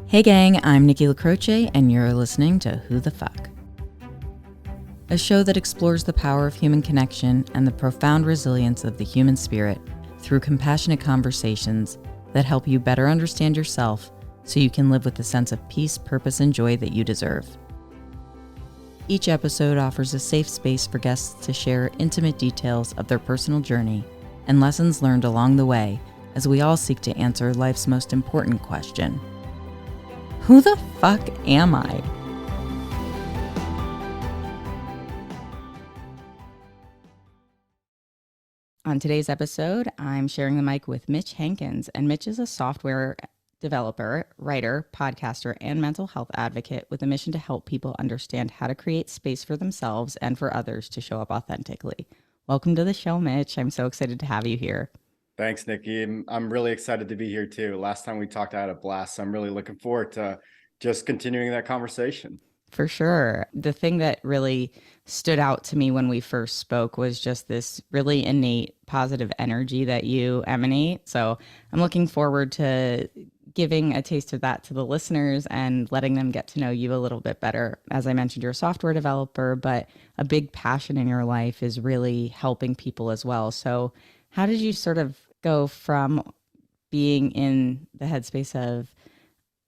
Hey gang, I'm Nikki LaCroce, and you're listening to Who the Fuck? A show that explores the power of human connection and the profound resilience of the human spirit through compassionate conversations that help you better understand yourself so you can live with the sense of peace, purpose, and joy that you deserve. Each episode offers a safe space for guests to share intimate details of their personal journey and lessons learned along the way as we all seek to answer life's most important question. Who the fuck am I? On today's episode, I'm sharing the mic with Mitch Hankins, and Mitch is a software developer, writer, podcaster, and mental health advocate with a mission to help people understand how to create space for themselves and for others to show up authentically. Welcome to the show, Mitch. I'm so excited to have you here. Thanks, Nikki. I'm really excited to be here too. Last time we talked, I had a blast. So I'm really looking forward to just continuing that conversation. For sure. The thing that really stood out to me when we first spoke was just this really innate positive energy that you emanate. So I'm looking forward to giving a taste of that to the listeners and letting them get to know you a little bit better. As I mentioned, you're a software developer, but a big passion in your life is really helping people as well. So how did you sort of go from being in the headspace of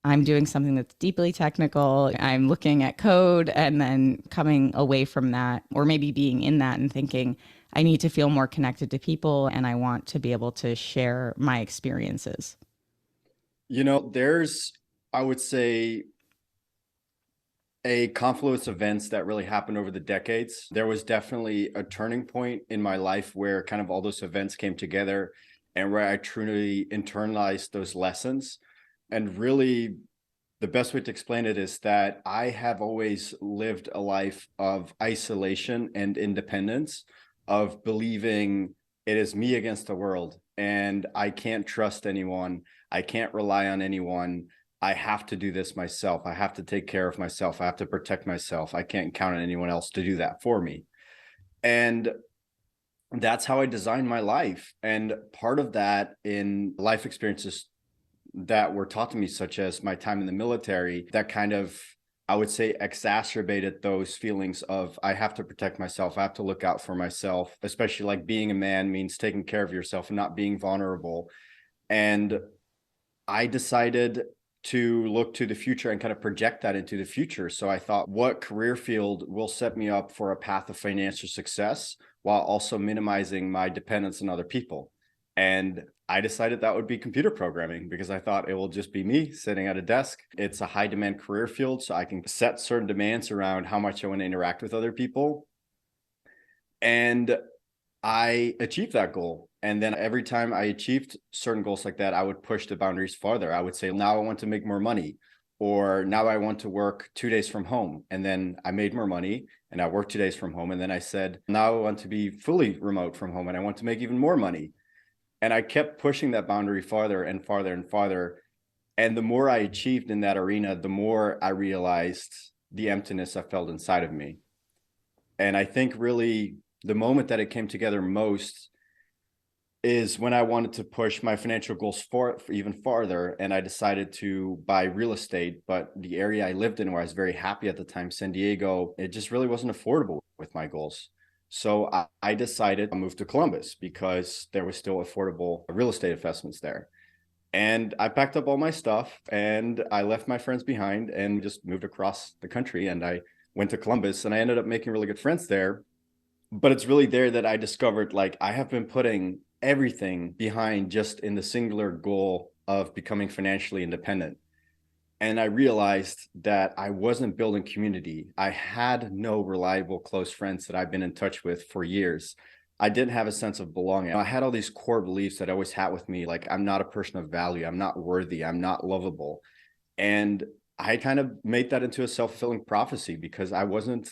I'm doing something that's deeply technical, I'm looking at code, and then coming away from that, or maybe being in that and thinking, I need to feel more connected to people and I want to be able to share my experiences? You know, there's, I would say, a confluence of events that really happened over the decades. There was definitely a turning point in my life where kind of all those events came together and where I truly internalized those lessons. And really, the best way to explain it is that I have always lived a life of isolation and independence, of believing it is me against the world and I can't trust anyone. I can't rely on anyone. I have to do this myself. I have to take care of myself. I have to protect myself. I can't count on anyone else to do that for me. And that's how I designed my life. And part of that in life experiences that were taught to me, such as my time in the military, that kind of, I would say, exacerbated those feelings of I have to protect myself. I have to look out for myself, especially like being a man means taking care of yourself and not being vulnerable. And I decided to look to the future and kind of project that into the future. So I thought, what career field will set me up for a path of financial success while also minimizing my dependence on other people? And I decided that would be computer programming because I thought it will just be me sitting at a desk. It's a high demand career field, so I can set certain demands around how much I want to interact with other people. And I achieved that goal. And then every time I achieved certain goals like that, I would push the boundaries farther. I would say, now I want to make more money, or now I want to work 2 days from home. And then I made more money and I worked 2 days from home. And then I said, now I want to be fully remote from home and I want to make even more money. And I kept pushing that boundary farther and farther and farther. And the more I achieved in that arena, the more I realized the emptiness I felt inside of me. And I think really the moment that it came together most is when I wanted to push my financial goals for even farther. And I decided to buy real estate, but the area I lived in where I was very happy at the time, San Diego, it just really wasn't affordable with my goals. So I decided to move to Columbus because there was still affordable real estate investments there. And I packed up all my stuff and I left my friends behind and just moved across the country. And I went to Columbus and I ended up making really good friends there. But it's really there that I discovered, like, I have been putting everything behind just in the singular goal of becoming financially independent. And I realized that I wasn't building community. I had no reliable close friends that I've been in touch with for years. I didn't have a sense of belonging. I had all these core beliefs that I always had with me, like I'm not a person of value, I'm not worthy, I'm not lovable. And I kind of made that into a self-fulfilling prophecy because I wasn't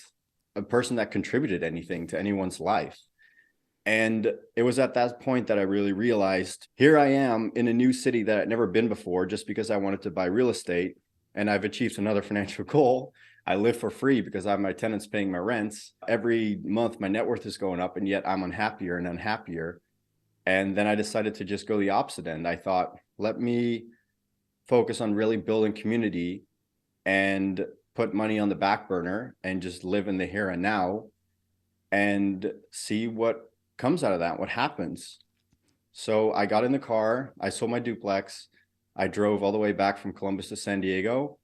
a person that contributed anything to anyone's life. And it was at that point that I really realized, here I am in a new city that I'd never been before just because I wanted to buy real estate. And I've achieved another financial goal. I live for free because I have my tenants paying my rents. Every month, my net worth is going up, and yet I'm unhappier and unhappier. And then I decided to just go the opposite end. I thought, let me focus on really building community and put money on the back burner and just live in the here and now and see what comes out of that, what happens. So I got in the car, I sold my duplex, I drove all the way back from Columbus to San Diego,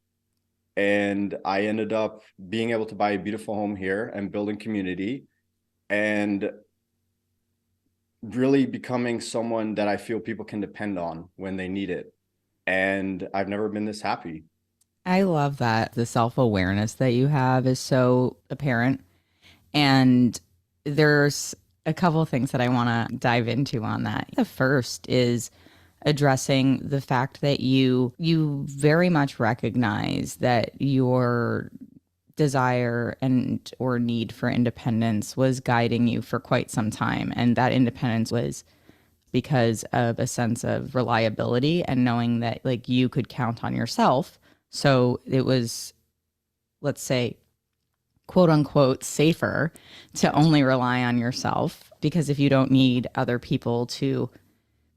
and I ended up being able to buy a beautiful home here and building community and really becoming someone that I feel people can depend on when they need it. And I've never been this happy. I love that. The self awareness that you have is so apparent. And there's a couple of things that I want to dive into on that. The first is addressing the fact that you very much recognize that your desire and or need for independence was guiding you for quite some time, and that independence was because of a sense of reliability and knowing that like you could count on yourself. So it was, let's say, quote unquote safer to only rely on yourself, because if you don't need other people to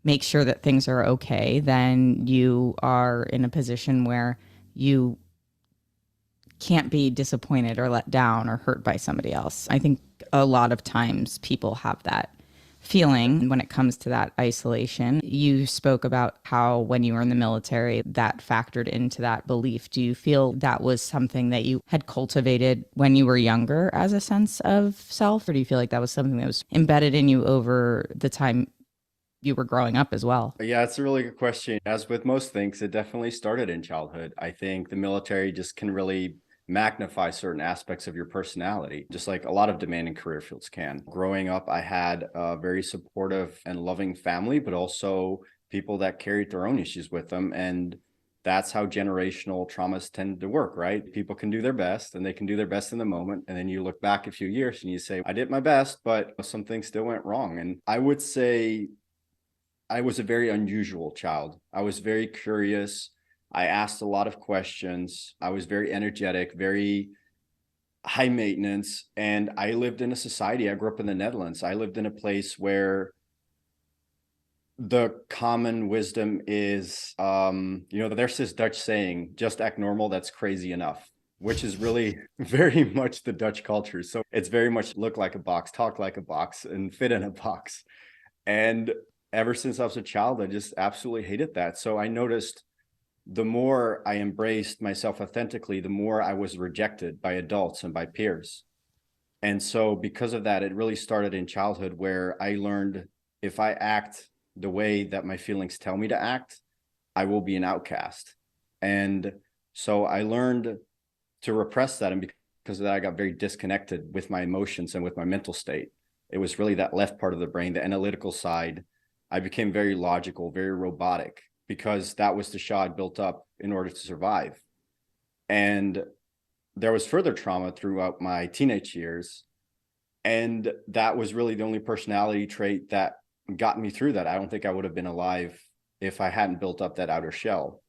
make sure that things are okay, then you are in a position where you can't be disappointed or let down or hurt by somebody else. I think a lot of times people have that feeling when it comes to that isolation. You spoke about how when you were in the military, that factored into that belief. Do you feel that was something that you had cultivated when you were younger as a sense of self? Or do you feel like that was something that was embedded in you over the time you were growing up as well? Yeah, it's a really good question. As with most things, it definitely started in childhood. I think the military just can really magnify certain aspects of your personality, just like a lot of demanding career fields can. Growing up, I had a very supportive and loving family, but also people that carried their own issues with them. And that's how generational traumas tend to work, right? People can do their best and they can do their best in the moment. And then you look back a few years and you say, I did my best, but some things still went wrong. And I would say I was a very unusual child. I was very curious. I asked a lot of questions. I was very energetic, very high maintenance. And I lived in a society. I grew up in the Netherlands. I lived in a place where the common wisdom is, there's this Dutch saying, just act normal, that's crazy enough, which is really very much the Dutch culture. So it's very much look like a box, talk like a box, and fit in a box. And ever since I was a child, I just absolutely hated that. So I noticed the more I embraced myself authentically, the more I was rejected by adults and by peers. And so because of that, it really started in childhood, where I learned if I act the way that my feelings tell me to act, I will be an outcast. And so I learned to repress that. And because of that, I got very disconnected with my emotions and with my mental state. It was really that left part of the brain, the analytical side. I became very logical, very robotic, because that was the shell I built up in order to survive. And there was further trauma throughout my teenage years. And that was really the only personality trait that got me through that. I don't think I would have been alive if I hadn't built up that outer shell.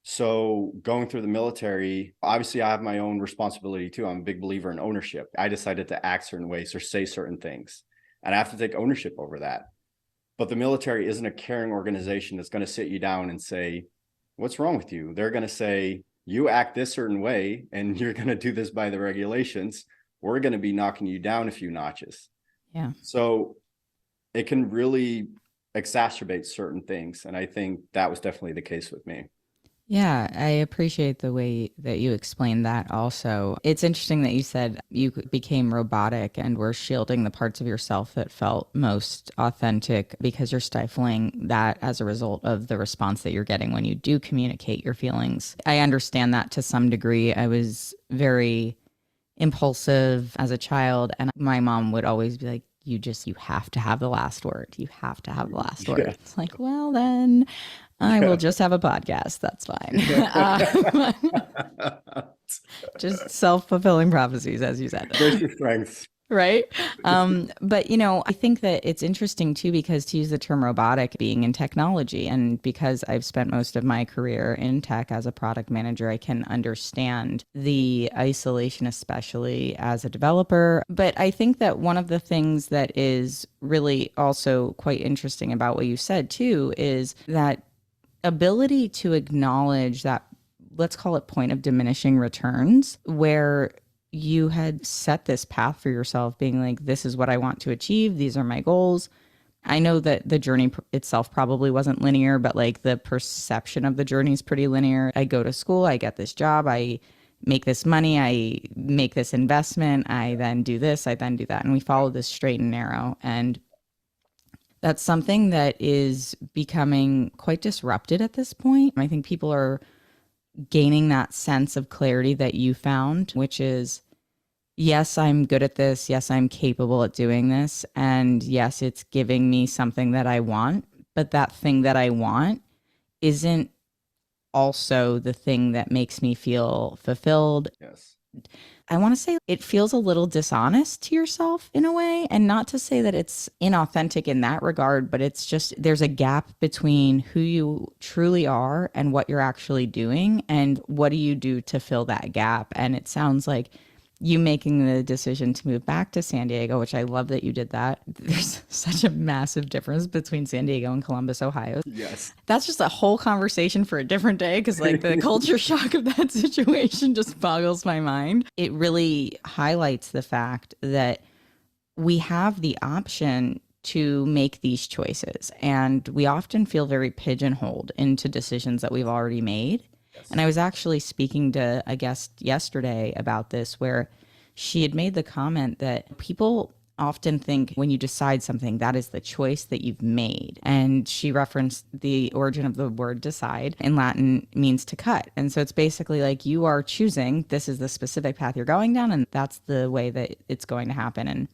So going through the military, obviously I have my own responsibility too. I'm a big believer in ownership. I decided to act certain ways or say certain things, and I have to take ownership over that. But the military isn't a caring organization that's going to sit you down and say, what's wrong with you? They're going to say, you act this certain way and you're going to do this by the regulations. We're going to be knocking you down a few notches. Yeah. So it can really exacerbate certain things. And I think that was definitely the case with me. Yeah, I appreciate the way that you explained that also. It's interesting that you said you became robotic and were shielding the parts of yourself that felt most authentic because you're stifling that as a result of the response that you're getting when you do communicate your feelings. I understand that to some degree. I was very impulsive as a child, and my mom would always be like, you have to have the last word. You have to have the last word. Yeah. It's like, well, then I will just have a podcast. That's fine. Just self-fulfilling prophecies, as you said. Embrace your strengths. Right. But, I think that it's interesting too, because to use the term robotic being in technology, and because I've spent most of my career in tech as a product manager, I can understand the isolation, especially as a developer. But I think that one of the things that is really also quite interesting about what you said too is that ability to acknowledge that, let's call it point of diminishing returns, where you had set this path for yourself, being like, this is what I want to achieve, these are my goals. I know that the journey itself probably wasn't linear, but like the perception of the journey is pretty linear. I go to school, I get this job, I make this money, I make this investment, I then do this, I then do that. And we follow this straight and narrow. And that's something that is becoming quite disrupted at this point. I think people are gaining that sense of clarity that you found, which is, yes, I'm good at this. Yes, I'm capable at doing this. And yes, it's giving me something that I want. But that thing that I want isn't also the thing that makes me feel fulfilled. Yes. I want to say it feels a little dishonest to yourself in a way. And not to say that it's inauthentic in that regard, but it's just there's a gap between who you truly are and what you're actually doing. And what do you do to fill that gap? And it sounds like you making the decision to move back to San Diego, which I love that you did that. There's such a massive difference between San Diego and Columbus, Ohio. Yes. That's just a whole conversation for a different day because, like, the culture shock of that situation just boggles my mind. It really highlights the fact that we have the option to make these choices, and we often feel very pigeonholed into decisions that we've already made. And I was actually speaking to a guest yesterday about this, where she had made the comment that people often think when you decide something, that is the choice that you've made. And she referenced the origin of the word decide in Latin means to cut. And so it's basically like you are choosing, this is the specific path you're going down, and that's the way that it's going to happen. And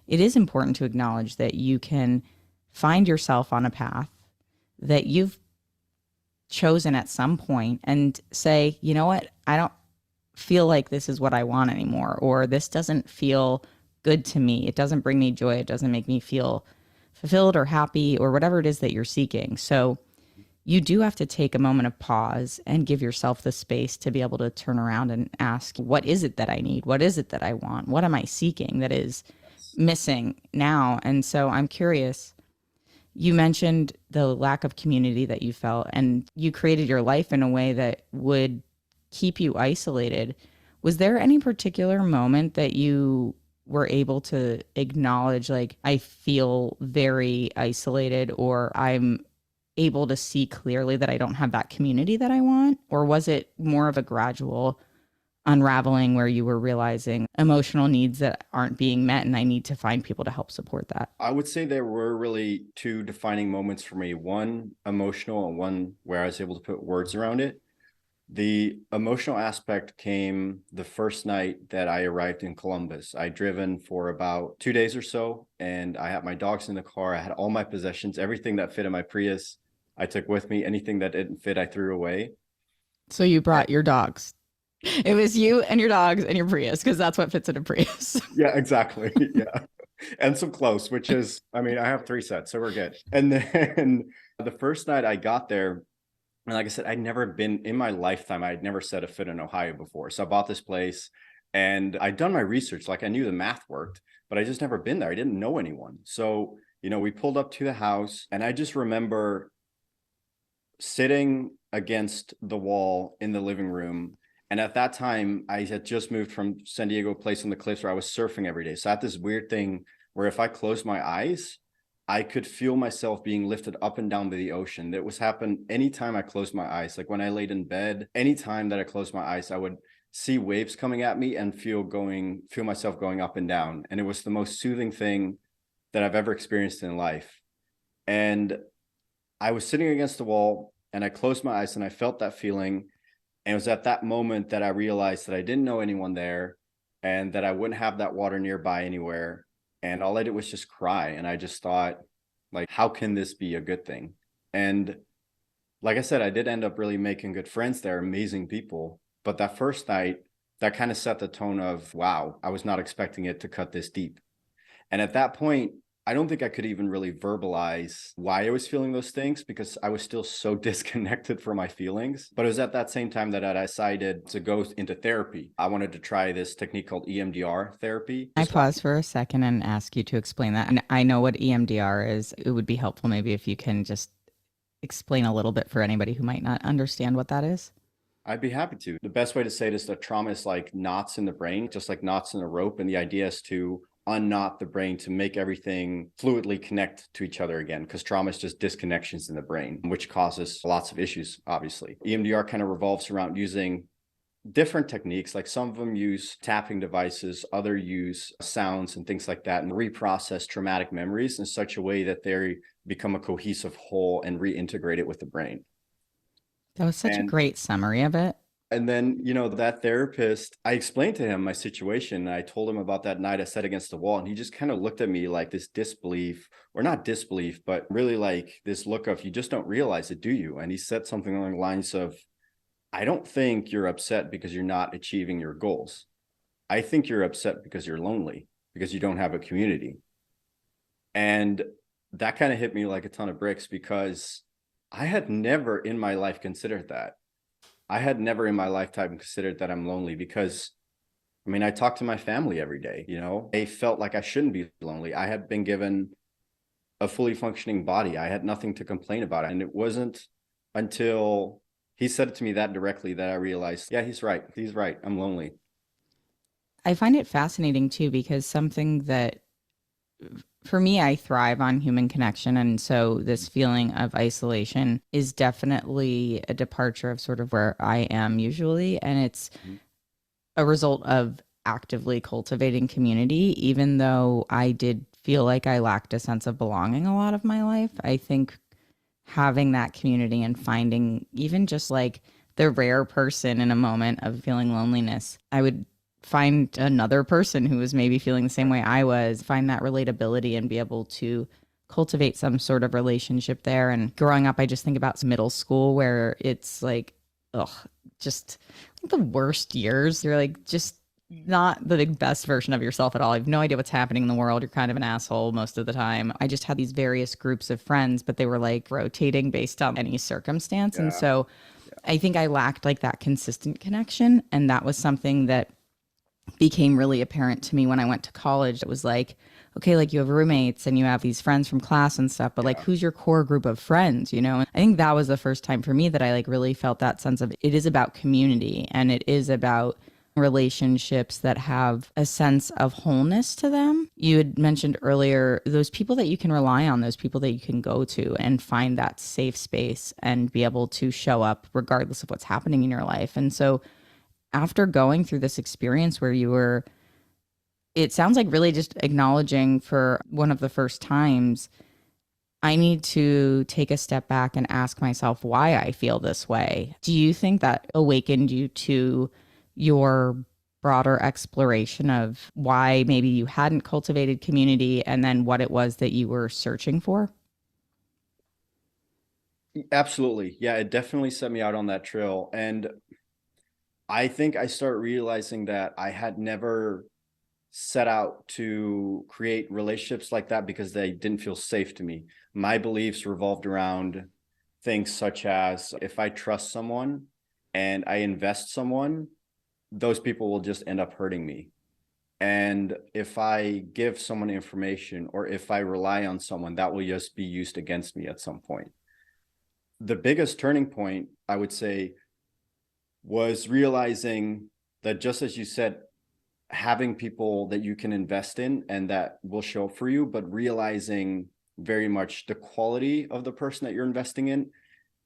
it is important to acknowledge that you can find yourself on a path that you've chosen at some point and say, you know what, I don't feel like this is what I want anymore, or this doesn't feel good to me. It doesn't bring me joy. It doesn't make me feel fulfilled or happy or whatever it is that you're seeking. So you do have to take a moment of pause and give yourself the space to be able to turn around and ask, what is it that I need? What is it that I want? What am I seeking that is missing now? And so I'm curious, you mentioned the lack of community that you felt, and you created your life in a way that would keep you isolated. Was there any particular moment that you were able to acknowledge, like, I feel very isolated, or I'm able to see clearly that I don't have that community that I want? Or was it more of a gradual unraveling where you were realizing emotional needs that aren't being met and I need to find people to help support that? I would say there were really two defining moments for me, one emotional and one where I was able to put words around it. The emotional aspect came the first night that I arrived in Columbus. I'd driven for about 2 days or so, and I had my dogs in the car. I had all my possessions, everything that fit in my Prius, I took with me. Anything that didn't fit, I threw away. So you brought your dogs. It was you and your dogs and your Prius, because that's what fits in a Prius. Yeah, exactly. Yeah. And some clothes, which is, I mean, I have 3 sets, so we're good. And then the first night I got there, and like I said, I'd never been in my lifetime, I'd never set a foot in Ohio before. So I bought this place and I'd done my research, like I knew the math worked, but I just never been there. I didn't know anyone. So, we pulled up to the house, and I just remember sitting against the wall in the living room. And at that time, I had just moved from San Diego, place on the cliffs where I was surfing every day. So I had this weird thing where if I closed my eyes, I could feel myself being lifted up and down by the ocean. That was happen anytime I closed my eyes. Like when I laid in bed, anytime that I closed my eyes, I would see waves coming at me and feel myself going up and down. And it was the most soothing thing that I've ever experienced in life. And I was sitting against the wall and I closed my eyes and I felt that feeling. And it was at that moment that I realized that I didn't know anyone there and that I wouldn't have that water nearby anywhere. And all I did was just cry. And I just thought, like, how can this be a good thing? And like I said, I did end up really making good friends there, amazing people. But that first night, that kind of set the tone of, wow, I was not expecting it to cut this deep. And at that point, I don't think I could even really verbalize why I was feeling those things because I was still so disconnected from my feelings. But it was at that same time that I decided to go into therapy. I wanted to try this technique called EMDR therapy. I pause for a second and ask you to explain that. And I know what EMDR is. It would be helpful maybe if you can just explain a little bit for anybody who might not understand what that is? I'd be happy to. The best way to say it is that trauma is like knots in the brain, just like knots in a rope. And the idea is to unknot the brain to make everything fluidly connect to each other again, because trauma is just disconnections in the brain, which causes lots of issues, obviously. EMDR kind of revolves around using different techniques. Like some of them use tapping devices, other use sounds and things like that, and reprocess traumatic memories in such a way that they become a cohesive whole and reintegrate it with the brain. That was such a And great summary of it. then, that therapist, I explained to him my situation. I told him about that night I sat against the wall, and he just kind of looked at me like this disbelief, or not disbelief, but really like this look of, you just don't realize it, do you? And he said something along the lines of, I don't think you're upset because you're not achieving your goals. I think you're upset because you're lonely, because you don't have a community. And that kind of hit me like a ton of bricks, because I had never in my life considered that. I had never in my lifetime considered that I'm lonely, because I mean, I talk to my family every day, I felt like I shouldn't be lonely. I had been given a fully functioning body. I had nothing to complain about. And it wasn't until he said it to me that directly that I realized, yeah, he's right. He's right. I'm lonely. I find it fascinating too, because something that for me, I thrive on human connection. And so this feeling of isolation is definitely a departure of sort of where I am usually. And it's Mhm. a result of actively cultivating community, even though I did feel like I lacked a sense of belonging a lot of my life. I think having that community and finding even just like the rare person in a moment of feeling loneliness, I would find another person who was maybe feeling the same way I was, find that relatability and be able to cultivate some sort of relationship there. And growing up, I just think about middle school where it's like, ugh, just like the worst years. You're like, just not the best version of yourself at all. You have no idea what's happening in the world. You're kind of an asshole most of the time. I just had these various groups of friends, but they were like rotating based on any circumstance. And Yeah. so I think I lacked like that consistent connection. And that was something that became really apparent to me when I went to college. It was like, okay, like you have roommates and you have these friends from class and stuff, but like Yeah. who's your core group of friends, you know? And I think that was the first time for me that I like really felt that sense of it is about community and it is about relationships that have a sense of wholeness to them. You had mentioned earlier those people that you can rely on, those people that you can go to and find that safe space and be able to show up regardless of what's happening in your life. And so after going through this experience where you were, it sounds like really just acknowledging for one of the first times, I need to take a step back and ask myself why I feel this way. Do you think that awakened you to your broader exploration of why maybe you hadn't cultivated community and then what it was that you were searching for? Absolutely. Yeah, it definitely set me out on that trail. And I think I started realizing that I had never set out to create relationships like that because they didn't feel safe to me. My beliefs revolved around things such as, if I trust someone and I invest someone, those people will just end up hurting me. And if I give someone information or if I rely on someone, that will just be used against me at some point. The biggest turning point, I would say, was realizing that, just as you said, having people that you can invest in and that will show up for you, but realizing very much the quality of the person that you're investing in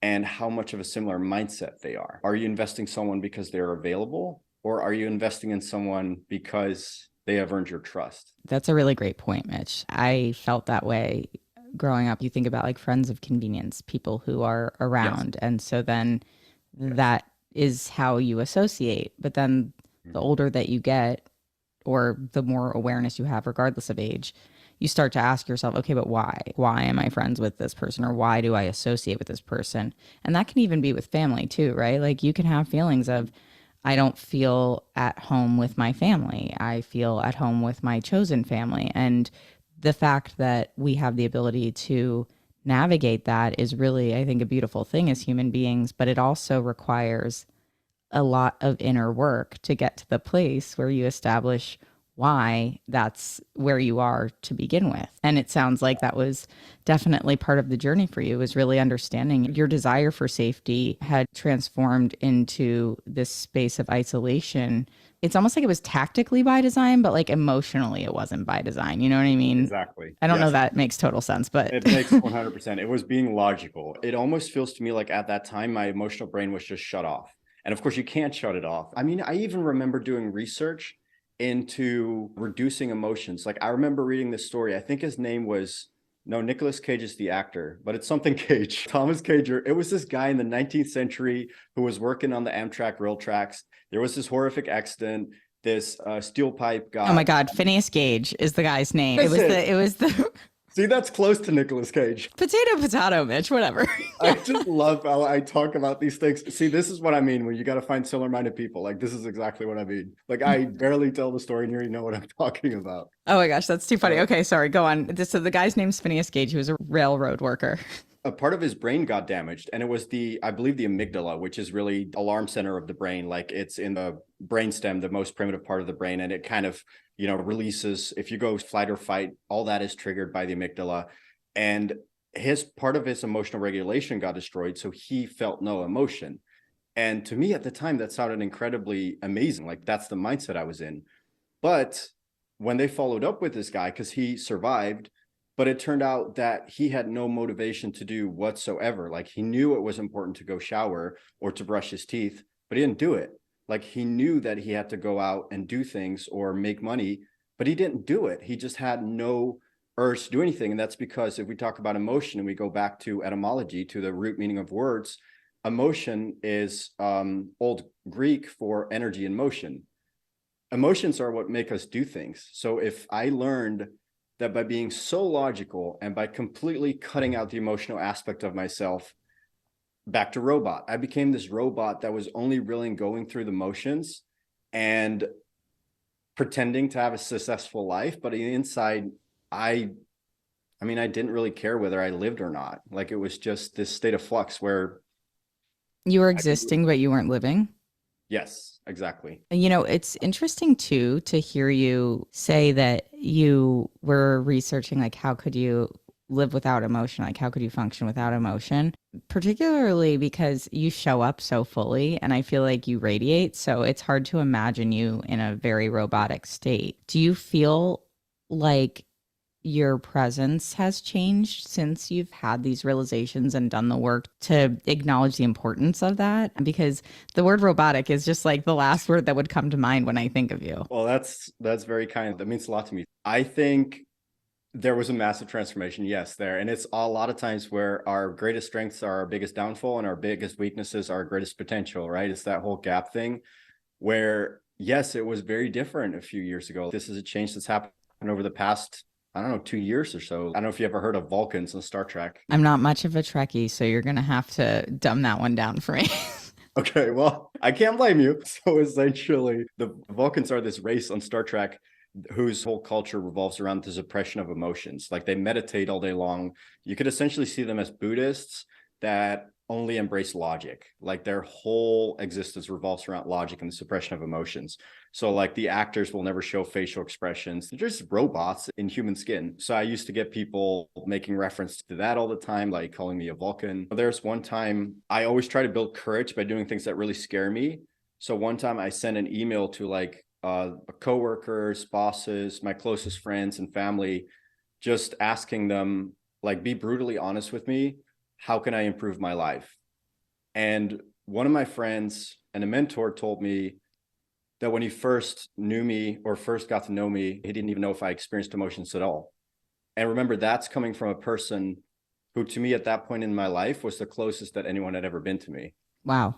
and how much of a similar mindset they are. Are you investing someone because they're available, or are you investing in someone because they have earned your trust? That's a really great point, Mitch. I felt that way growing up. You think about like friends of convenience, people who are Yes. around. And so then Yes. that is how you associate. But then the Mhm. older that you get, or the more awareness you have, regardless of age, you start to ask yourself, okay, but why? Why am I friends with this person? Or why do I associate with this person? And that can even be with family too, right? Like you can have feelings of, I don't feel at home with my family. I feel at home with my chosen family. And the fact that we have the ability to navigate that is really, I think, a beautiful thing as human beings, but it also requires a lot of inner work to get to the place where you establish why that's where you are to begin with. And it sounds like that was definitely part of the journey for you, was really understanding your desire for safety had transformed into this space of isolation. It's almost like it was tactically by design, but like emotionally it wasn't by design. You know what I mean? Exactly. I don't know Yes. that makes total sense, but It makes 100%. It was being logical. It almost feels to me like at that time, my emotional brain was just shut off. And of course, you can't shut it off. I mean, I even remember doing research into reducing emotions. Like I remember reading this story. I think his name was, no, Nicolas Cage is the actor, but it's something Cage, Thomas Cager. It was this guy in the 19th century who was working on the Amtrak rail tracks. There was this horrific accident. This steel pipe oh my got, God, Phineas Gage is the guy's name. that's it. It was the See, that's close to Nicolas Cage. potato, Mitch, whatever. I just love how I talk about these things. See, this is what I mean when you got to find similar-minded people. Like, this is exactly what I mean. Like, I barely tell the story and you already know what I'm talking about. Oh my gosh, that's too funny. Okay, sorry, go on. So the guy's name's Phineas Gage. He was a railroad worker. A part of his brain got damaged, and it was I believe the amygdala, which is really alarm center of the brain. Like, it's in the brainstem, the most primitive part of the brain, and it kind of, releases. If you go flight or fight, all that is triggered by the amygdala. And his part of his emotional regulation got destroyed, so he felt no emotion. And to me at the time, that sounded incredibly amazing. Like that's the mindset I was in. But when they followed up with this guy, because he survived, but it turned out that he had no motivation to do whatsoever. Like he knew it was important to go shower or to brush his teeth, but he didn't do it. Like he knew that he had to go out and do things or make money, but he didn't do it. He just had no urge to do anything. And that's because if we talk about emotion and we go back to etymology, to the root meaning of words, emotion is Old Greek for energy and motion. Emotions are what make us do things. So if I learned that by being so logical and by completely cutting out the emotional aspect of myself, back to robot, I became this robot that was only really going through the motions and pretending to have a successful life. But on the inside, I mean, I didn't really care whether I lived or not. Like it was just this state of flux where You were I could, existing, but you weren't living. yes, exactly. It's interesting too to hear you say that you were researching like how could you live without emotion, like how could you function without emotion, particularly because you show up so fully and I feel like you radiate, so it's hard to imagine you in a very robotic state. Do you feel like your presence has changed since you've had these realizations and done the work to acknowledge the importance of that? Because the word robotic is just like the last word that would come to mind when I think of you. Well, that's very kind. That means a lot to me. I think there was a massive transformation, yes, there. And it's a lot of times where our greatest strengths are our biggest downfall and our biggest weaknesses are our greatest potential, right? It's that whole gap thing where, yes, it was very different a few years ago. This is a change that's happened over the past, I don't know, 2 years or so. I don't know if you ever heard of Vulcans in Star Trek. I'm not much of a Trekkie, so you're going to have to dumb that one down for me. Okay, well, I can't blame you. So essentially, the Vulcans are this race on Star Trek whose whole culture revolves around the suppression of emotions. Like they meditate all day long. You could essentially see them as Buddhists that only embrace logic. Like their whole existence revolves around logic and the suppression of emotions. So like the actors will never show facial expressions. They're just robots in human skin. So I used to get people making reference to that all the time, like calling me a Vulcan. There's one time I always try to build courage by doing things that really scare me. So one time I sent an email to like coworkers, bosses, my closest friends and family, just asking them, like, be brutally honest with me. How can I improve my life? And one of my friends and a mentor told me that when he first knew me or first got to know me, he didn't even know if I experienced emotions at all. And remember, that's coming from a person who, to me, at that point in my life, was the closest that anyone had ever been to me. Wow.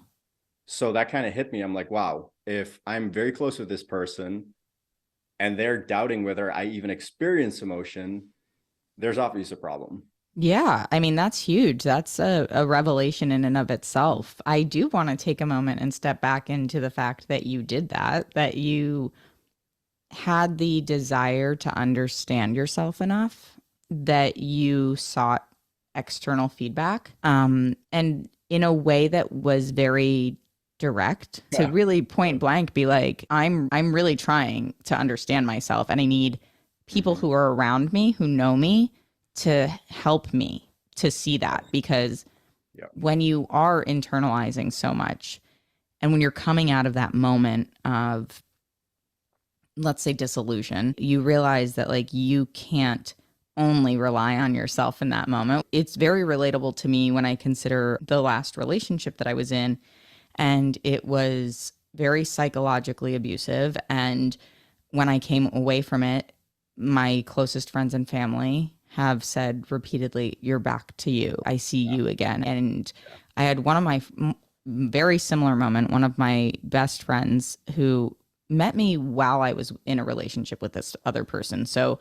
So that kind of hit me. I'm like, wow, if I'm very close with this person and they're doubting whether I even experience emotion, there's obviously a problem. Yeah, I mean, that's huge. That's a revelation in and of itself. I do want to take a moment and step back into the fact that you did that, that you had the desire to understand yourself enough that you sought external feedback, and in a way that was very direct, to Yeah. really point blank be like, I'm really trying to understand myself, and I need people Hmm. who are around me who know me to help me to see that. Because Yeah. when you are internalizing so much, and when you're coming out of that moment of, let's say, disillusion, you realize that like you can't only rely on yourself in that moment. It's very relatable to me when I consider the last relationship that I was in, and it was very psychologically abusive. And when I came away from it, my closest friends and family have said repeatedly, "You're back to you. I see Yeah. you again." And I had one of my very similar moment. One of my best friends who met me while I was in a relationship with this other person. So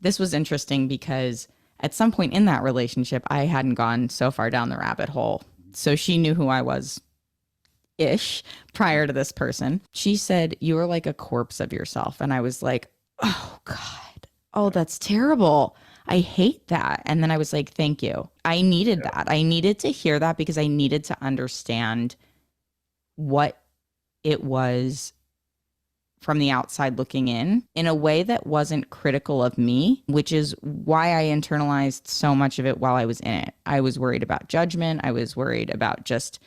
this was interesting because at some point in that relationship, I hadn't gone so far down the rabbit hole. So she knew who I was ish prior to this person. She said, "You were like a corpse of yourself." And I was like, "Oh God, oh, Yeah. that's terrible. I hate that." And then I was like, "Thank you. I needed Yeah. that. I needed to hear that because I needed to understand what it was from the outside looking in a way that wasn't critical of me, which is why I internalized so much of it while I was in it. I was worried about judgment. I was worried about just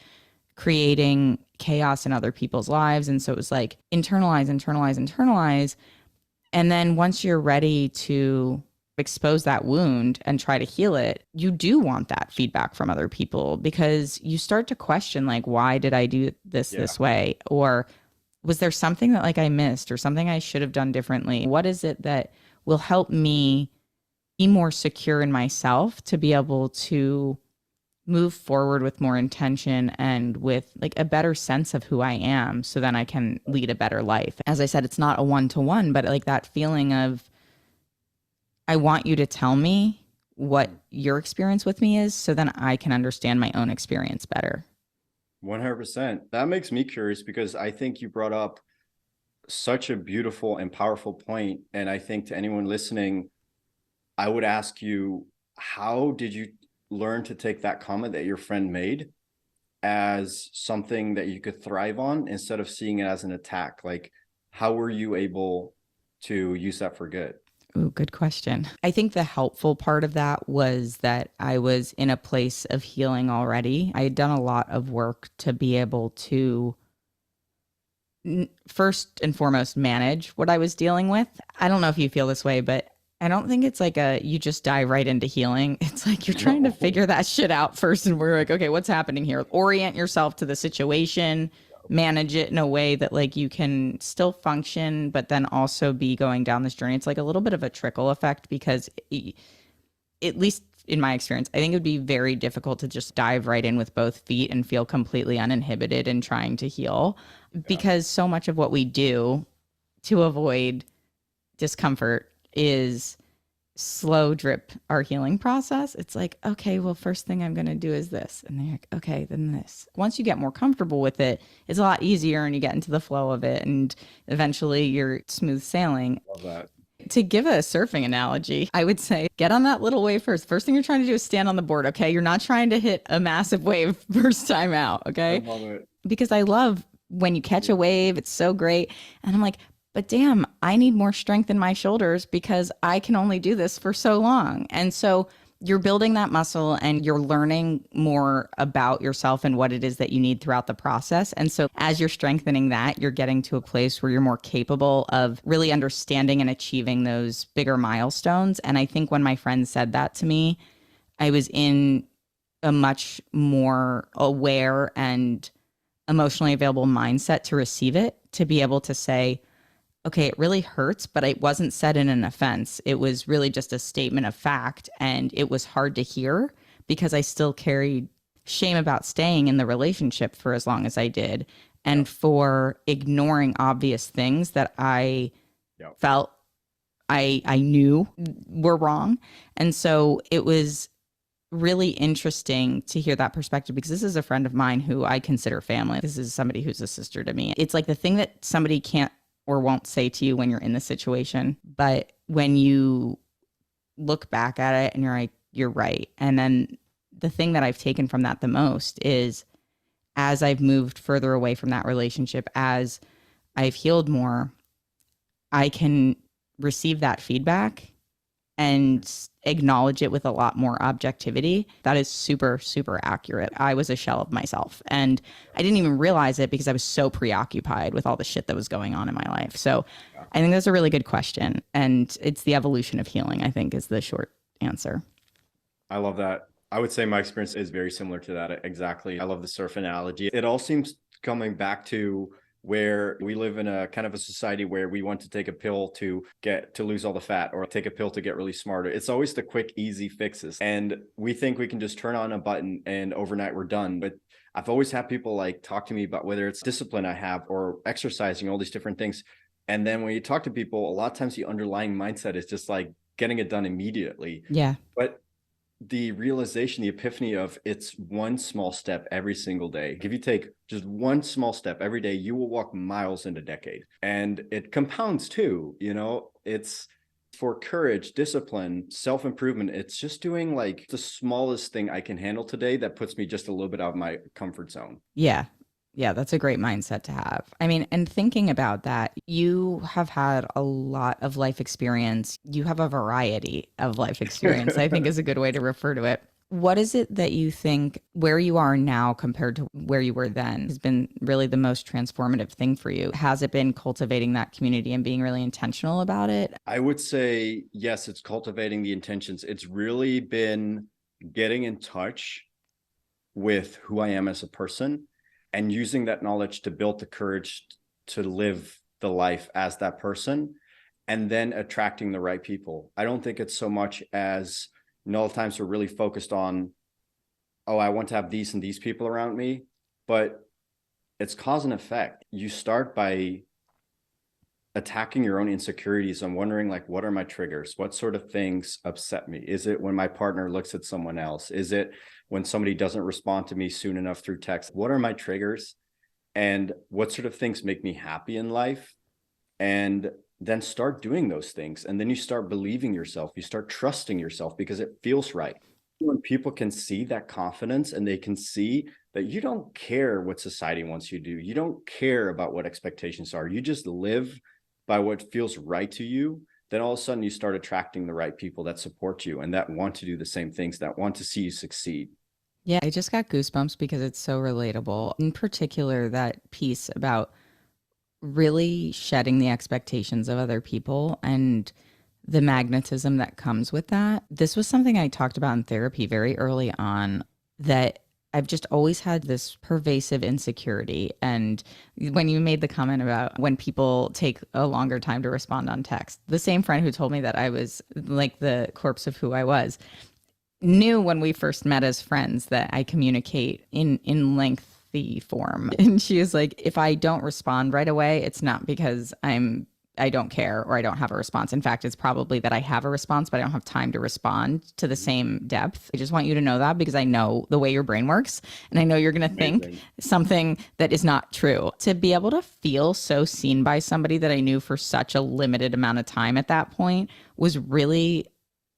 creating chaos in other people's lives. And so it was like internalize, internalize, internalize. And then once you're ready to expose that wound and try to heal it, you do want that feedback from other people, because you start to question, like, why did I do Yeah. this way? Or was there something that like I missed or something I should have done differently? What is it that will help me be more secure in myself to be able to move forward with more intention and with like a better sense of who I am, so then I can lead a better life? As I said, it's not a one to one, but like that feeling of, I want you to tell me what your experience with me is so then I can understand my own experience better. 100%. That makes me curious because I think you brought up such a beautiful and powerful point. And I think to anyone listening, I would ask you, how did you learn to take that comment that your friend made as something that you could thrive on instead of seeing it as an attack? Like, how were you able to use that for good? Ooh, good question. I think the helpful part of that was that I was in a place of healing already. I had done a lot of work to be able to first and foremost manage what I was dealing with. I don't know if you feel this way, but I don't think it's like a you just dive right into healing. It's like you're trying to No. figure that shit out first, and we're like, okay, what's happening here? Orient yourself to the situation, manage it in a way that like you can still function, but then also be going down this journey. It's like a little bit of a trickle effect, because at least in my experience, I think it would be very difficult to just dive right in with both feet and feel completely uninhibited in trying to heal, Yeah. because so much of what we do to avoid discomfort is slow drip our healing process. It's like, okay, well, first thing I'm going to do is this. And they're like, okay, then this. Once you get more comfortable with it, it's a lot easier and you get into the flow of it. And eventually you're smooth sailing. Love that. To give a surfing analogy, I would say get on that little wave first. First thing you're trying to do is stand on the board, okay? You're not trying to hit a massive wave first time out, I okay? love it. Because I love when you catch a wave, it's so great. And I'm like, but damn, I need more strength in my shoulders because I can only do this for so long. And so you're building that muscle and you're learning more about yourself and what it is that you need throughout the process. And so as you're strengthening that, you're getting to a place where you're more capable of really understanding and achieving those bigger milestones. And I think when my friend said that to me, I was in a much more aware and emotionally available mindset to receive it, to be able to say, okay, it really hurts, but it wasn't said in an offense. It was really just a statement of fact. And it was hard to hear because I still carried shame about staying in the relationship for as long as I did, Yeah. and for ignoring obvious things that I Yeah. felt I knew were wrong. And so it was really interesting to hear that perspective, because this is a friend of mine who I consider family. This is somebody who's a sister to me. It's like the thing that somebody can't or won't say to you when you're in the situation, but when you look back at it and you're like, you're right. And then the thing that I've taken from that the most is as I've moved further away from that relationship, as I've healed more, I can receive that feedback and acknowledge it with a lot more objectivity. That is super, super accurate. I was a shell of myself and I didn't even realize it because I was so preoccupied with all the shit that was going on in my life. So Yeah. I think that's a really good question. And it's the evolution of healing, I think, is the short answer. I love that. I would say my experience is very similar to that. Exactly. I love the surf analogy. It all seems coming back to where we live in a kind of a society where we want to take a pill to get to lose all the fat or take a pill to get really smarter. It's always the quick, easy fixes. And we think we can just turn on a button and overnight we're done. But I've always had people like talk to me about whether it's discipline I have or exercising, all these different things. And then when you talk to people, a lot of times the underlying mindset is just like getting it done immediately. Yeah. But the realization, the epiphany of it's one small step every single day. If you take just one small step every day, you will walk miles in a decade. And it compounds too, it's for courage, discipline, self-improvement. It's just doing like the smallest thing I can handle today that puts me just a little bit out of my comfort zone. Yeah. Yeah, that's a great mindset to have. I mean, and thinking about that, you have had a lot of life experience. You have a variety of life experience, I think is a good way to refer to it. What is it that you think where you are now compared to where you were then has been really the most transformative thing for you? Has it been cultivating that community and being really intentional about it? I would say, yes, it's cultivating the intentions. It's really been getting in touch with who I am as a person and using that knowledge to build the courage to live the life as that person and then attracting the right people. I don't think it's so much as, all the times we're really focused on, oh, I want to have these and these people around me, but it's cause and effect. You start by attacking your own insecurities and wondering like, what are my triggers? What sort of things upset me? Is it when my partner looks at someone else? Is it when somebody doesn't respond to me soon enough through text? What are my triggers? And what sort of things make me happy in life? And then start doing those things. And then you start believing yourself. You start trusting yourself because it feels right. When people can see that confidence and they can see that you don't care what society wants you to do, you don't care about what expectations are, you just live by what feels right to you, then all of a sudden you start attracting the right people that support you and that want to do the same things, that want to see you succeed. Yeah, I just got goosebumps because it's so relatable. In particular, that piece about really shedding the expectations of other people and the magnetism that comes with that. This was something I talked about in therapy very early on, that I've just always had this pervasive insecurity. And when you made the comment about when people take a longer time to respond on text, the same friend who told me that I was like the corpse of who I was knew when we first met as friends that I communicate in lengthy form. And she was like, if I don't respond right away, it's not because I don't care or I don't have a response. In fact, it's probably that I have a response, but I don't have time to respond to the same depth. I just want you to know that because I know the way your brain works and I know you're going to think something that is not true. To be able to feel so seen by somebody that I knew for such a limited amount of time at that point was really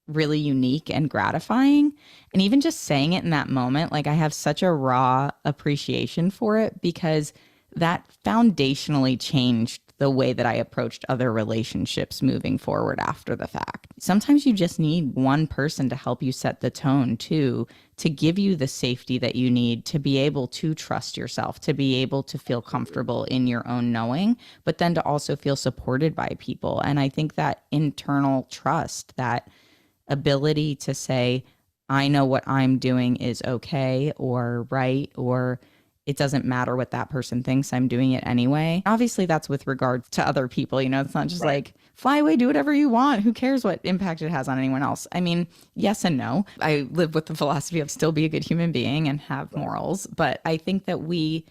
unique and gratifying. And even just saying it in that moment, like I have such a raw appreciation for it because that foundationally changed the way that I approached other relationships moving forward after the fact. Sometimes you just need one person to help you set the tone too, to give you the safety that you need to be able to trust yourself, to be able to feel comfortable in your own knowing, but then to also feel supported by people. And I think that internal trust, that ability to say, I know what I'm doing is okay or right, or it doesn't matter what that person thinks, I'm doing it anyway. Obviously, that's with regard to other people. It's not just like fly away, do whatever you want. Who cares what impact it has on anyone else? I mean, yes and no. I live with the philosophy of still be a good human being and have morals. But I think that we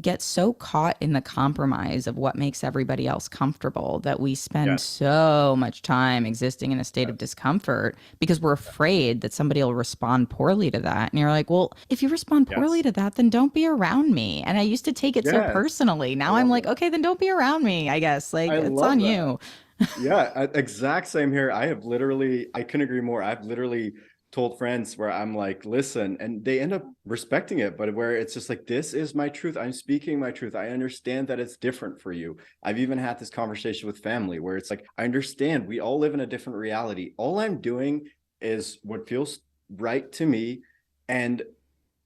get so caught in the compromise of what makes everybody else comfortable that we spend so much time existing in a state of discomfort because we're afraid that somebody will respond poorly to that. And you're like, well, if you respond poorly to that, then don't be around me. And I used to take it so personally. Now I'm like, okay, then don't be around me, I guess. Like, it's on you. Yeah, exact same here. I couldn't agree more. I've literally told friends where I'm like, listen, and they end up respecting it, but where it's just like, this is my truth. I'm speaking my truth. I understand that it's different for you. I've even had this conversation with family where it's like, I understand we all live in a different reality. All I'm doing is what feels right to me. And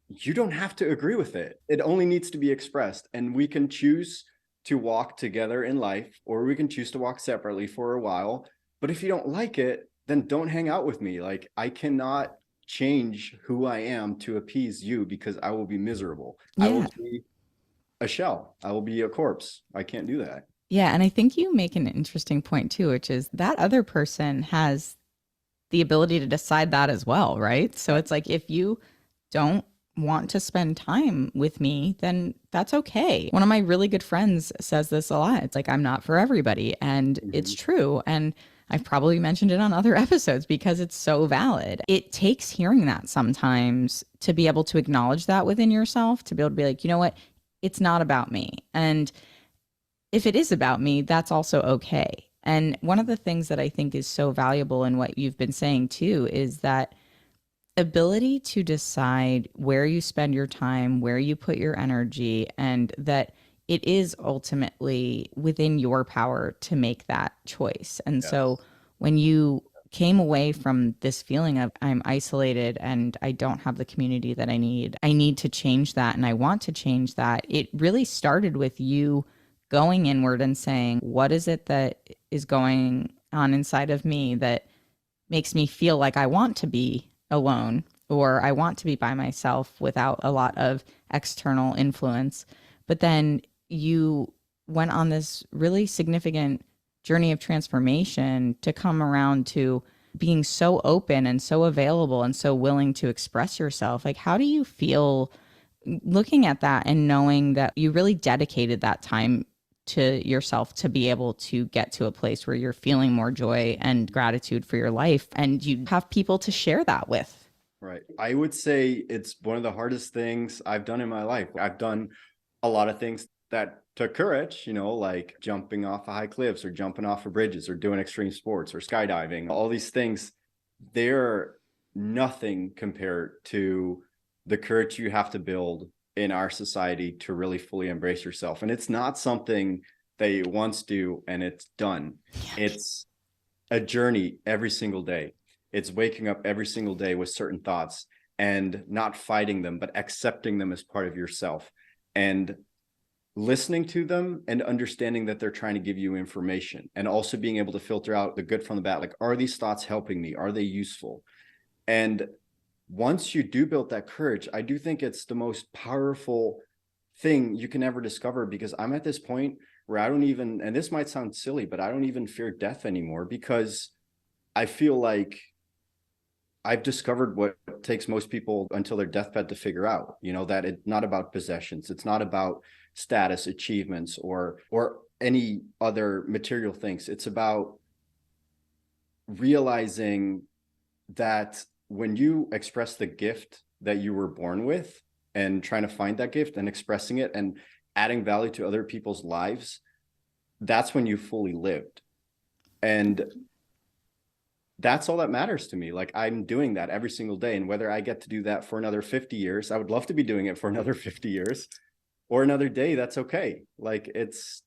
you don't have to agree with it. It only needs to be expressed. And we can choose to walk together in life, or we can choose to walk separately for a while. But if you don't like it, then don't hang out with me. Like, I cannot change who I am to appease you, because I will be miserable. I will Yeah. be a shell. I will be a corpse. I can't do that. Yeah. And I think you make an interesting point too, which is that other person has the ability to decide that as well, right? So Right. it's like if you don't want to spend time with me, then that's okay. One of my really good friends says this a lot. It's like, I'm not for everybody. And it's Mhm. true. And I've probably mentioned it on other episodes because it's so valid. It takes hearing that sometimes to be able to acknowledge that within yourself, to be able to be like, you know what? It's not about me. And if it is about me, that's also okay. And one of the things that I think is so valuable in what you've been saying too is that ability to decide where you spend your time, where you put your energy, and that it is ultimately within your power to make that choice. And so Yes. when you came away from this feeling of I'm isolated and I don't have the community that I need to change that and I want to change that, it really started with you going inward and saying, what is it that is going on inside of me that makes me feel like I want to be alone or I want to be by myself without a lot of external influence. But then you went on this really significant journey of transformation to come around to being so open and so available and so willing to express yourself. Like, how do you feel looking at that and knowing that you really dedicated that time to yourself to be able to get to a place where you're feeling more joy and gratitude for your life and you have people to share that with? Right. I would say it's one of the hardest things I've done in my life. I've done a lot of things that took courage, like jumping off of high cliffs or jumping off of bridges or doing extreme sports or skydiving. All these things, they're nothing compared to the courage you have to build in our society to really fully embrace yourself. And it's not something that you once do and it's done. It's a journey every single day. It's waking up every single day with certain thoughts and not fighting them, but accepting them as part of yourself and listening to them and understanding that they're trying to give you information, and also being able to filter out the good from the bad. Like, are these thoughts helping me? Are they useful? And once you do build that courage, I do think it's the most powerful thing you can ever discover, because I'm at this point where I don't even, and this might sound silly, but I don't even fear death anymore, because I feel like I've discovered what takes most people until their deathbed to figure out, that it's not about possessions. It's not about status, achievements, or any other material things. It's about realizing that when you express the gift that you were born with and trying to find that gift and expressing it and adding value to other people's lives, that's when you fully lived. And that's all that matters to me. Like, I'm doing that every single day. And whether I get to do that for another 50 years, I would love to be doing it for another 50 years or another day. That's okay. Like, it's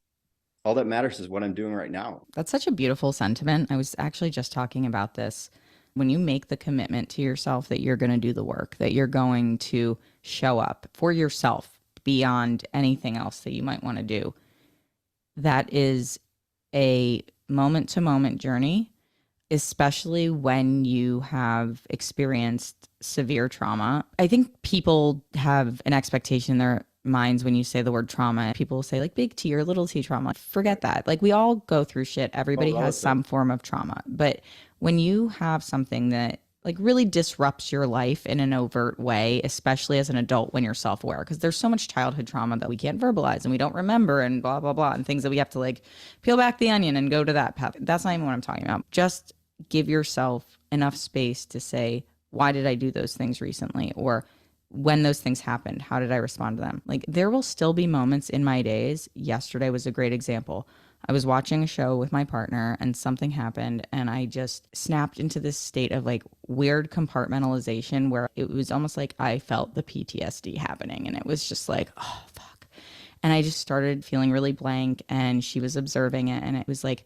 all that matters is what I'm doing right now. That's such a beautiful sentiment. I was actually just talking about this. When you make the commitment to yourself that you're going to do the work, that you're going to show up for yourself beyond anything else that you might want to do, that is a moment to moment journey, especially when you have experienced severe trauma. I think people have an expectation in their minds when you say the word trauma. People say like big T or little t trauma. Forget that. Like, we all go through shit. All Everybody has relative. some form of trauma. But when you have something that like really disrupts your life in an overt way, especially as an adult when you're self-aware, because there's so much childhood trauma that we can't verbalize and we don't remember and blah blah blah, and things that we have to like peel back the onion and go to that path. That's not even what I'm talking about. Just give yourself enough space to say, why did I do those things recently? Or when those things happened, how did I respond to them? Like, there will still be moments in my days. Yesterday was a great example. I was watching a show with my partner and something happened and I just snapped into this state of like weird compartmentalization where it was almost like I felt the PTSD happening and it was just like, oh, fuck. And I just started feeling really blank and she was observing it and it was like,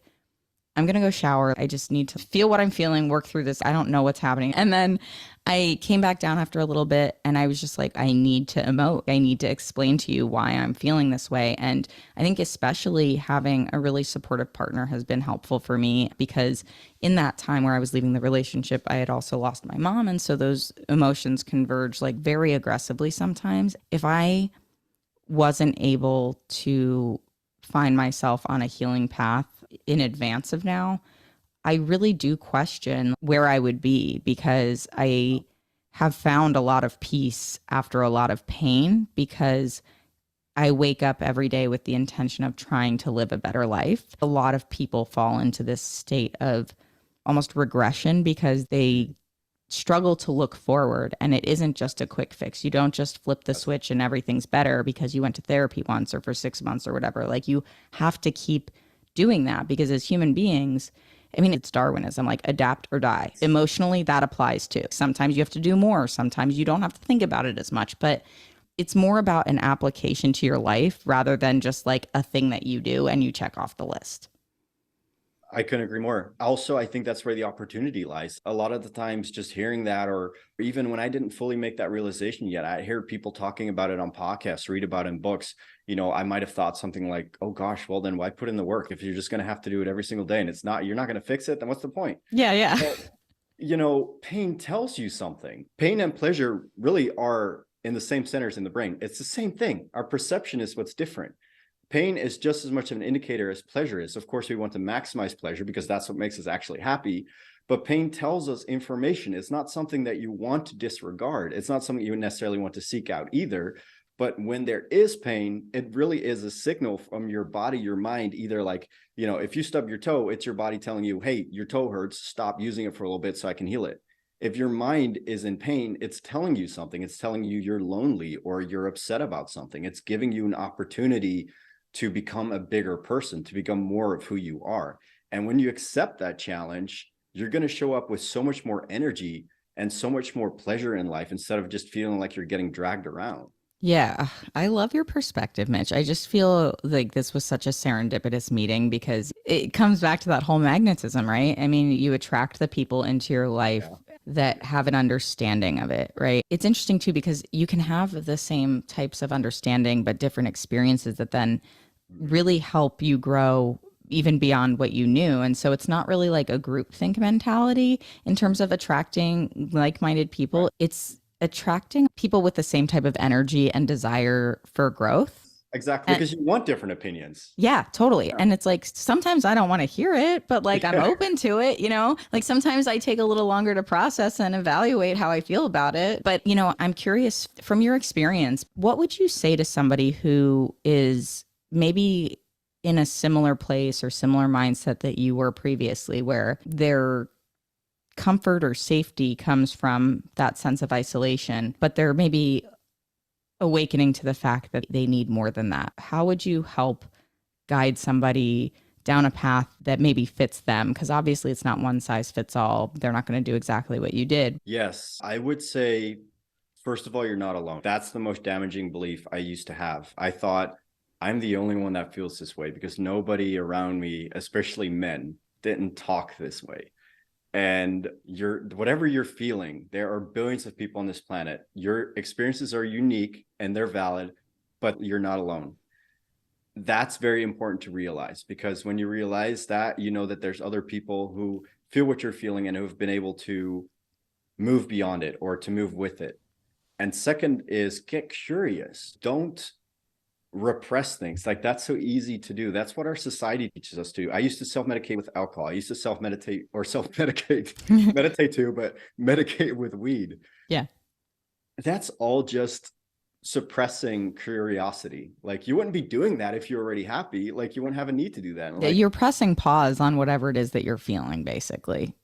I'm going to go shower. I just need to feel what I'm feeling, work through this. I don't know what's happening. And then I came back down after a little bit and I was just like, I need to emote. I need to explain to you why I'm feeling this way. And I think especially having a really supportive partner has been helpful for me because in that time where I was leaving the relationship, I had also lost my mom. And so those emotions converge like very aggressively sometimes. If I wasn't able to find myself on a healing path in advance of now, I really do question where I would be because I have found a lot of peace after a lot of pain because I wake up every day with the intention of trying to live a better life. A lot of people fall into this state of almost regression because they struggle to look forward and it isn't just a quick fix. You don't just flip the switch and everything's better because you went to therapy once or for 6 months or whatever. Like you have to keep doing that because as human beings, I mean, it's Darwinism, like adapt or die. Emotionally, that applies too. Sometimes you have to do more. Sometimes you don't have to think about it as much, but it's more about an application to your life rather than just like a thing that you do and you check off the list. I couldn't agree more. Also, I think that's where the opportunity lies. A lot of the times, just hearing that, or even when I didn't fully make that realization yet, I hear people talking about it on podcasts, read about it in books. I might have thought something like, oh gosh, well, then why put in the work if you're just going to have to do it every single day and you're not going to fix it? Then what's the point? Yeah, yeah. Well, pain tells you something. Pain and pleasure really are in the same centers in the brain. It's the same thing. Our perception is what's different. Pain is just as much of an indicator as pleasure is. Of course, we want to maximize pleasure because that's what makes us actually happy. But pain tells us information. It's not something that you want to disregard. It's not something you necessarily want to seek out either. But when there is pain, it really is a signal from your body, your mind, either like, if you stub your toe, it's your body telling you, hey, your toe hurts, stop using it for a little bit so I can heal it. If your mind is in pain, it's telling you something. It's telling you you're lonely or you're upset about something. It's giving you an opportunity to become a bigger person, to become more of who you are. And when you accept that challenge, you're going to show up with so much more energy and so much more pleasure in life instead of just feeling like you're getting dragged around. Yeah, I love your perspective, Mitch. I just feel like this was such a serendipitous meeting because it comes back to that whole magnetism, right? I mean, you attract the people into your life that have an understanding of it, right? It's interesting too because you can have the same types of understanding, but different experiences that then really help you grow even beyond what you knew. And so it's not really like a group think mentality in terms of attracting like-minded people. Right. It's attracting people with the same type of energy and desire for growth. Exactly, because you want different opinions. Yeah, totally. Yeah. And it's like sometimes I don't want to hear it, but like I'm open to it, Like sometimes I take a little longer to process and evaluate how I feel about it. But, I'm curious from your experience, what would you say to somebody who is maybe in a similar place or similar mindset that you were previously, where their comfort or safety comes from that sense of isolation, but they're maybe awakening to the fact that they need more than that? How would you help guide somebody down a path that maybe fits them? Because obviously it's not one size fits all. They're not going to do exactly what you did. Yes, I would say, first of all, you're not alone. That's the most damaging belief I used to have. I thought I'm the only one that feels this way because nobody around me, especially men, didn't talk this way. And whatever you're feeling, there are billions of people on this planet. Your experiences are unique and they're valid, but you're not alone. That's very important to realize because when you realize that, you know that there's other people who feel what you're feeling and who have been able to move beyond it or to move with it. And second is get curious. Don't repress things. Like that's so easy to do. That's what our society teaches us to do. I used to self-medicate with alcohol. I used to self-medicate or self-medicate, meditate too, but medicate with weed. Yeah. That's all just suppressing curiosity. Like you wouldn't be doing that if you're already happy. Like you wouldn't have a need to do that. Like, you're pressing pause on whatever it is that you're feeling, basically.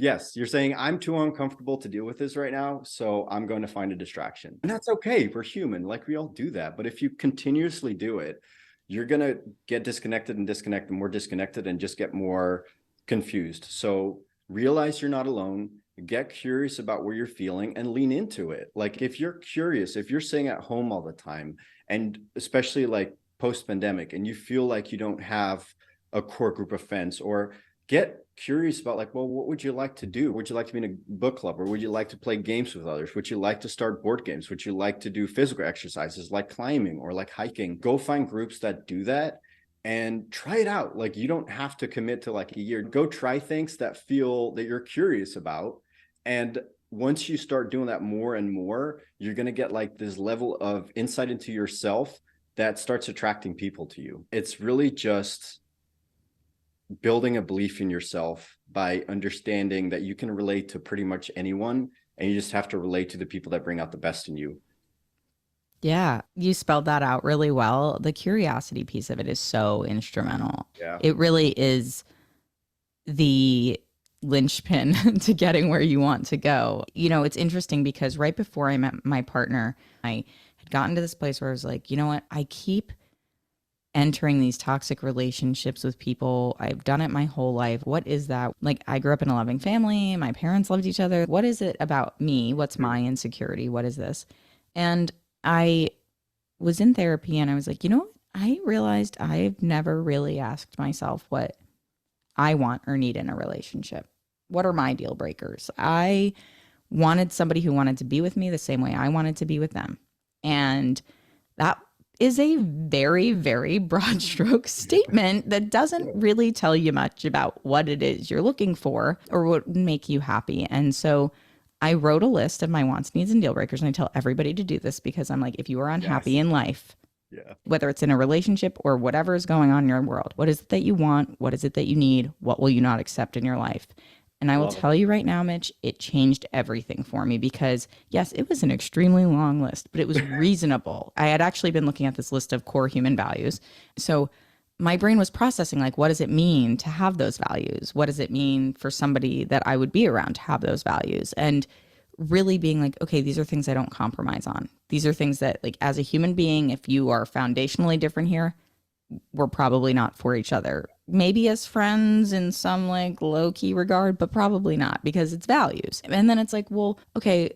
Yes, you're saying I'm too uncomfortable to deal with this right now, so I'm going to find a distraction. And that's okay. We're human. Like we all do that. But if you continuously do it, you're going to get disconnected and disconnected, more disconnected, and just get more confused. So realize you're not alone, get curious about where you're feeling and lean into it. Like if you're curious, if you're staying at home all the time, and especially like post-pandemic, and you feel like you don't have a core group of friends, or get curious about like, well, what would you like to do? Would you like to be in a book club, or would you like to play games with others? Would you like to start board games? Would you like to do physical exercises like climbing or like hiking? Go find groups that do that and try it out. Like you don't have to commit to like a year. Go try things that feel that you're curious about. And once you start doing that more and more, you're going to get like this level of insight into yourself that starts attracting people to you. It's really just building a belief in yourself by understanding that you can relate to pretty much anyone, and you just have to relate to the people that bring out the best in you. Yeah, you spelled that out really well. The curiosity piece of it is so instrumental. Yeah. It really is the linchpin to getting where you want to go. You know, it's interesting because right before I met my partner, I had gotten to this place where I was like, you know what? I keep entering these toxic relationships with people. I've done it my whole life. What is that? Like, I grew up in a loving family. My parents loved each other. What is it about me? What's my insecurity? What is this? And I was in therapy and I was like, you know what? I realized I've never really asked myself what I want or need in a relationship. What are my deal breakers? I wanted somebody who wanted to be with me the same way I wanted to be with them. And that is a very, very broad stroke statement that doesn't really tell you much about what it is you're looking for or what would make you happy. And so I wrote a list of my wants, needs, and deal breakers. And I tell everybody to do this because I'm like, if you are unhappy in life, whether it's in a relationship or whatever is going on in your world, what is it that you want? What is it that you need? What will you not accept in your life? And I will tell you right now, Mitch, it changed everything for me because, yes, it was an extremely long list, but it was reasonable. I had actually been looking at this list of core human values. So my brain was processing, like, what does it mean to have those values? What does it mean for somebody that I would be around to have those values? And really being like, okay, these are things I don't compromise on. These are things that, like, as a human being, if you are foundationally different here, we're probably not for each other. Maybe as friends in some like low key regard, but probably not because it's values. And then it's like, well, okay,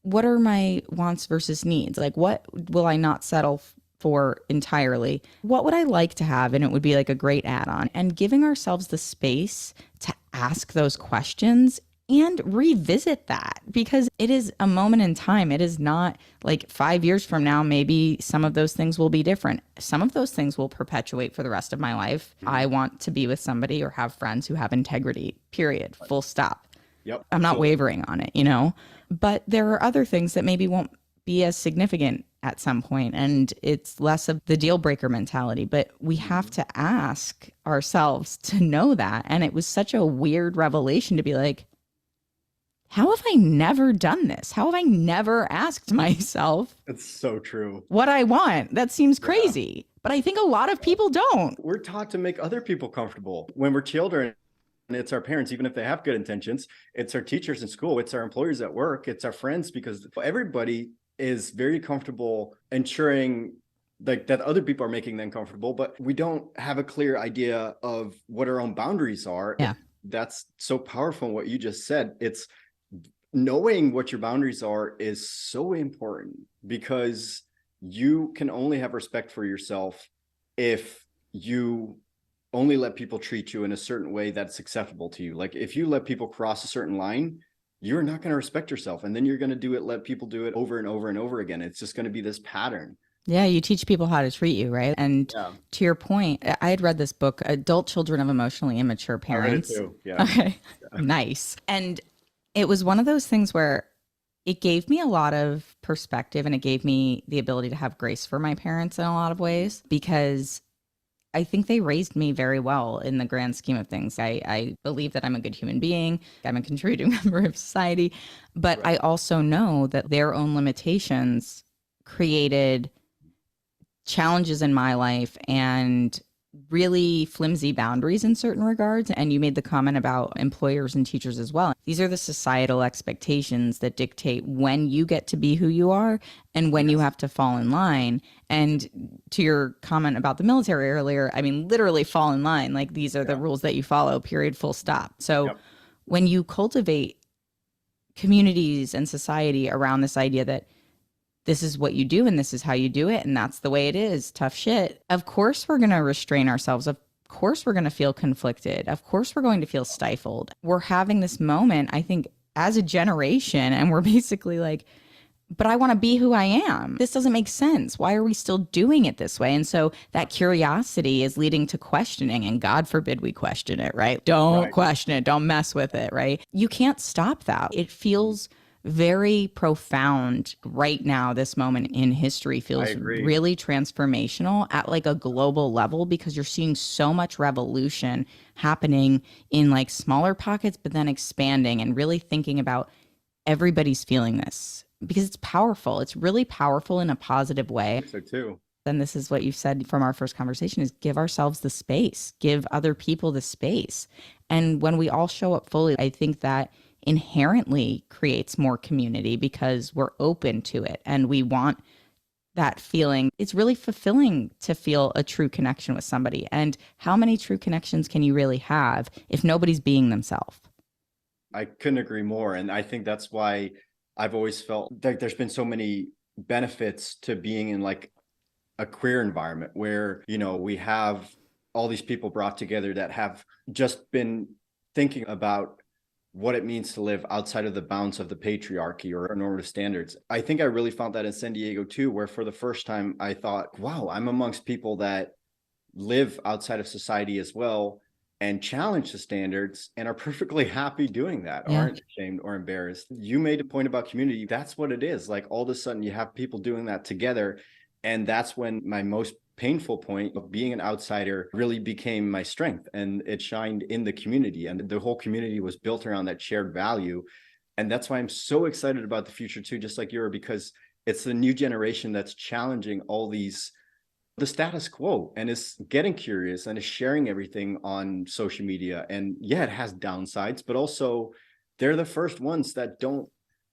what are my wants versus needs? Like, what will I not settle for entirely? What would I like to have? And it would be like a great add on. And giving ourselves the space to ask those questions and revisit that because it is a moment in time. It is not like 5 years from now, maybe some of those things will be different. Some of those things will perpetuate for the rest of my life. I want to be with somebody or have friends who have integrity, period, full stop. Yep. I'm not wavering on it, you know, but there are other things that maybe won't be as significant at some point, and it's less of the deal breaker mentality, but we have to ask ourselves to know that. And it was such a weird revelation to be like, how have I never done this? How have I never asked myself It's so true. what I want? That seems crazy, but I think a lot of people don't. We're taught to make other people comfortable when we're children. And it's our parents, even if they have good intentions. It's our teachers in school. It's our employers at work. It's our friends, because everybody is very comfortable ensuring like that other people are making them comfortable, but we don't have a clear idea of what our own boundaries are. Yeah. That's so powerful in what you just said. It's knowing what your boundaries are is so important because you can only have respect for yourself if you only let people treat you in a certain way that's acceptable to you. Like if you let people cross a certain line, you're not going to respect yourself. And then you're going to let people do it over and over and over again. It's just going to be this pattern. Yeah, you teach people how to treat you, right? And to your point, I had read this book, Adult Children of Emotionally Immature Parents. I read it too. Yeah. Okay. Yeah. Nice. And it was one of those things where it gave me a lot of perspective and it gave me the ability to have grace for my parents in a lot of ways because I think they raised me very well in the grand scheme of things. I believe that I'm a good human being. I'm a contributing member of society. But I also know that their own limitations created challenges in my life and really flimsy boundaries in certain regards. And you made the comment about employers and teachers as well. These are the societal expectations that dictate when you get to be who you are and when you Yes. have to fall in line. And to your comment about the military earlier, I mean, literally fall in line. Like these are the Yeah. rules that you follow, period, full stop. So Yep. when you cultivate communities and society around this idea that this is what you do and this is how you do it and that's the way it is, tough shit, of course we're going to restrain ourselves. Of course we're going to feel conflicted. Of course we're going to feel stifled. We're having this moment, I think, as a generation, and we're basically like, but I want to be who I am. This doesn't make sense. Why are we still doing it this way? And so that curiosity is leading to questioning, and God forbid we question it, right? Don't Right. question it. Don't mess with it, right? You can't stop that. It feels very profound right now. This moment in history I feels agree. really transformational at like a global level because you're seeing so much revolution happening in like smaller pockets, but then expanding and really thinking about everybody's feeling this because it's powerful. It's really powerful in a positive I way. think so too. And this is what you said from our first conversation is give ourselves the space, give other people the space. And when we all show up fully, I think that inherently creates more community because we're open to it and we want that feeling. It's really fulfilling to feel a true connection with somebody. And how many true connections can you really have if nobody's being themselves? I couldn't agree more. And I think that's why I've always felt like there's been so many benefits to being in like a queer environment where, we have all these people brought together that have just been thinking about what it means to live outside of the bounds of the patriarchy or normative standards. I think I really found that in San Diego too, where for the first time I thought, wow, I'm amongst people that live outside of society as well and challenge the standards and are perfectly happy doing that, Yeah. aren't ashamed or embarrassed. You made a point about community. That's what it is. Like all of a sudden you have people doing that together. And that's when my most painful point of being an outsider really became my strength. And it shined in the community. And the whole community was built around that shared value. And that's why I'm so excited about the future too, just like you are, because it's the new generation that's challenging all these the status quo and is getting curious and is sharing everything on social media. And yeah, it has downsides, but also they're the first ones that don't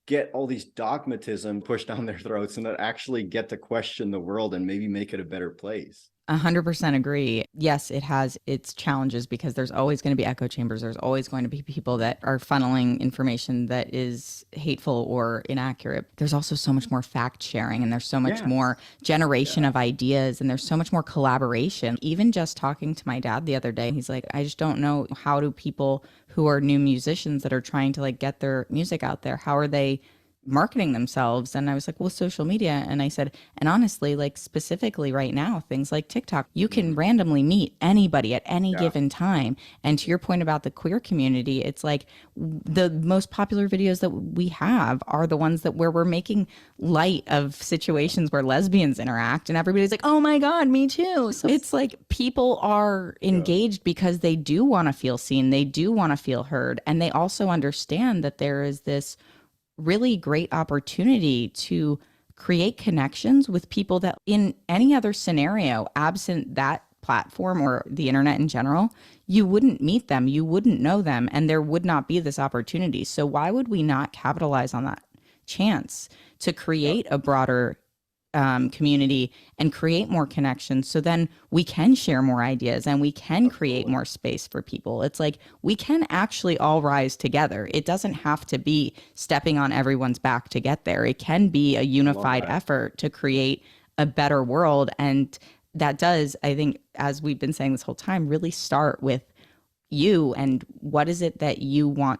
get all these dogmatism pushed down their throats and that actually get to question the world and maybe make it a better place. 100% agree. Yes, it has its challenges because there's always going to be echo chambers. There's always going to be people that are funneling information that is hateful or inaccurate. There's also so much more fact sharing and there's so much Yeah. more generation Yeah. of ideas and there's so much more collaboration. Even just talking to my dad the other day, he's like, I just don't know how do people who are new musicians that are trying to like get their music out there, how are they marketing themselves? And I was like, well, social media. And I said, and honestly, like specifically right now, things like TikTok, you can randomly meet anybody at any Yeah. given time. And to your point about the queer community, it's like the most popular videos that we have are the ones that where we're making light of situations where lesbians interact and everybody's like, oh my God, me too. So it's like people are engaged because they do want to feel seen. They do want to feel heard. And they also understand that there is this really great opportunity to create connections with people that in any other scenario, absent that platform or the internet in general, you wouldn't meet them, you wouldn't know them, and there would not be this opportunity. So why would we not capitalize on that chance to create a broader community and create more connections so then we can share more ideas and we can create more space for people. It's like we can actually all rise together. It doesn't have to be stepping on everyone's back to get there. It can be a unified effort to create a better world. And that does, I think, as we've been saying this whole time, really start with you and what is it that you want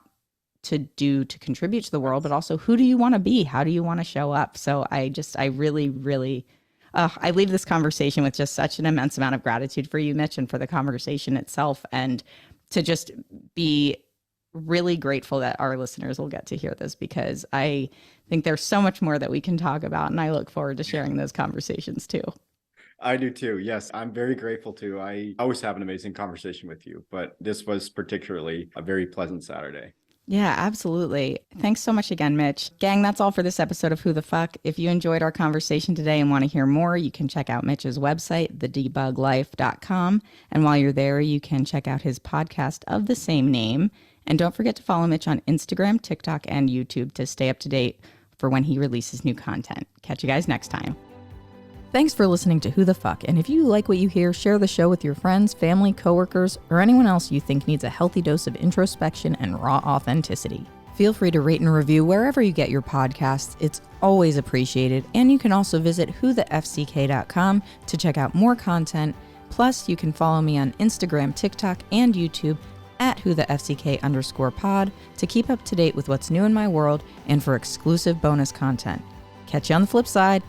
to do to contribute to the world, but also who do you want to be? How do you want to show up? So I really, really, I leave this conversation with just such an immense amount of gratitude for you, Mitch, and for the conversation itself, and to just be really grateful that our listeners will get to hear this because I think there's so much more that we can talk about, and I look forward to sharing those conversations too. I do too. Yes, I'm very grateful too. I always have an amazing conversation with you, but this was particularly a very pleasant Saturday. Yeah, absolutely. Thanks so much again, Mitch. Gang, that's all for this episode of Who the Fuck. If you enjoyed our conversation today and want to hear more, you can check out Mitch's website, thedebuglife.com. And while you're there, you can check out his podcast of the same name. And don't forget to follow Mitch on Instagram, TikTok, and YouTube to stay up to date for when he releases new content. Catch you guys next time. Thanks for listening to Who the Fuck, and if you like what you hear, share the show with your friends, family, coworkers, or anyone else you think needs a healthy dose of introspection and raw authenticity. Feel free to rate and review wherever you get your podcasts. It's always appreciated, and you can also visit whothefck.com to check out more content. Plus, you can follow me on Instagram, TikTok, and YouTube at whothefck_pod to keep up to date with what's new in my world and for exclusive bonus content. Catch you on the flip side.